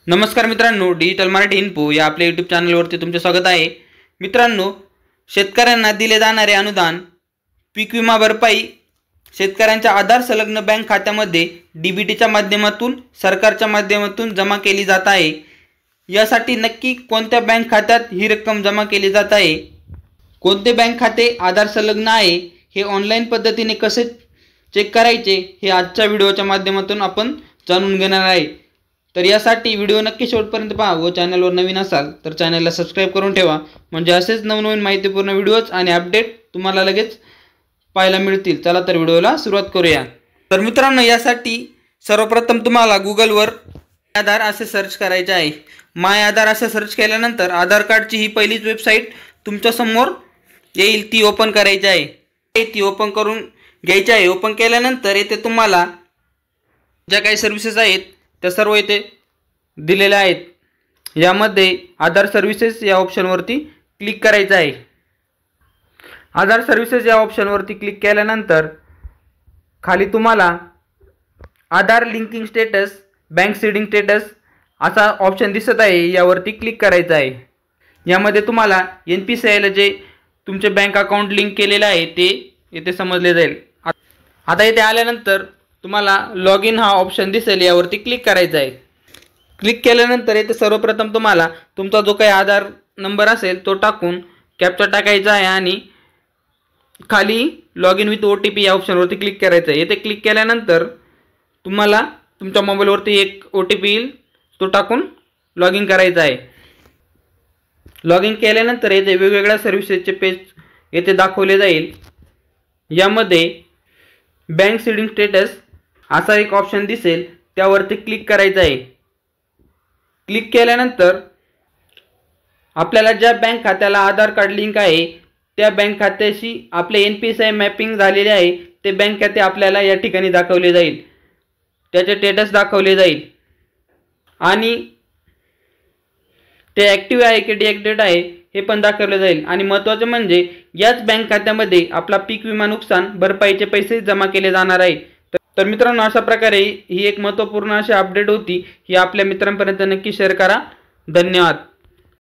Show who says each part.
Speaker 1: नमस्कार मित्रांनो, digital Marathi info या आपल्या यूट्यूब चॅनलवरती तुमचे स्वागत आहे। मित्रांनो, शेतकऱ्यांना दिले जाणारे अनुदान, पीक विमा भरपाई शेतकऱ्यांच्या आधार संलग्न बँक खात्यामध्ये डीबीटीच्या माध्यमातून सरकारच्या माध्यमातून जमा केली जात आहे। यासाठी नक्की कोणत्या बँक खात्यात ही रक्कम जमा केली जात आहे, कोणते बँक खाते आधार संलग्न आहे, हे ऑनलाईन पद्धतीने कसे चेक करायचे हे आजच्या व्हिडिओच्या माध्यमातून आपण जाणून घेणार आहे। तर यासाठी व्हिडिओ नक्की शेवटपर्यंत पहा व चॅनलवर नवीन असाल तर चॅनलला सबस्क्राइब करून ठेवा, म्हणजे असेच नवनवीन माहितीपूर्ण व्हिडिओज आणि अपडेट तुम्हाला लगेच पाहायला मिळतील। चला तर व्हिडिओला सुरुवात करूया। तर मित्रांनो, यासाठी सर्वप्रथम तुम्हाला गुगलवर आधार असे सर्च करायचे आहे। माय आधार असे सर्च केल्यानंतर आधार कार्डची ही पहिलीच वेबसाईट तुमच्या समोर येईल, ती ओपन करायची आहे। ती ओपन करून घ्यायची आहे। ओपन केल्यानंतर येथे तुम्हाला ज्या काही सर्व्हिसेस आहेत त्या सर्व इथे दिलेल्या आहेत। यामध्ये आधार सर्व्हिसेस या ऑप्शनवरती क्लिक करायचं आहे। आधार सर्व्हिसेस या ऑप्शनवरती क्लिक केल्यानंतर खाली तुम्हाला Aadhaar linking status, bank seeding status असा ऑप्शन दिसत आहे, यावरती क्लिक करायचं आहे। यामध्ये तुम्हाला NPCIला जे तुमचे बँक अकाउंट लिंक केलेले आहे ते इथे समजले जाईल। आता इथे आल्यानंतर तुम्हाला लॉग इन हा ऑप्शन दिसेल, यावरती क्लिक करायचं आहे। क्लिक केल्यानंतर इथे सर्वप्रथम तुम्हाला तुमचा जो काही आधार नंबर असेल तो टाकून कॅप्चा टाकायचा आहे आणि खाली लॉग इन विथ OTP या ऑप्शनवरती क्लिक करायचं आहे। येथे क्लिक केल्यानंतर तुम्हाला तुमच्या मोबाईलवरती एक OTP येईल, तो टाकून लॉग इन करायचा आहे। लॉग इन केल्यानंतर येथे वेगवेगळ्या सर्व्हिसेसचे पेज येथे दाखवले जाईल। यामध्ये बँक सीडिंग स्टेटस असा एक ऑप्शन दिसेल, त्यावरती क्लिक करायचं आहे। क्लिक केल्यानंतर आपल्याला ज्या बँक खात्याला आधार कार्ड लिंक आहे त्या बँक खात्याशी आपले NPCI मॅपिंग झालेले आहे ते बँक खाते आपल्याला या ठिकाणी दाखवले जाईल, त्याचे स्टेटस दाखवले जाईल आणि ते ॲक्टिव्ह आहे की डिॲक्टिव्हेट आहे हे पण दाखवले जाईल। आणि महत्त्वाचे म्हणजे याच बँक खात्यामध्ये आपला पीक विमा नुकसान भरपाईचे पैसे जमा केले जाणार आहे। तर मित्रांनो, अशा प्रकारे ही एक महत्त्वपूर्ण अशी अपडेट होती, ही आपल्या मित्रांपर्यंत नक्की शेअर करा। धन्यवाद।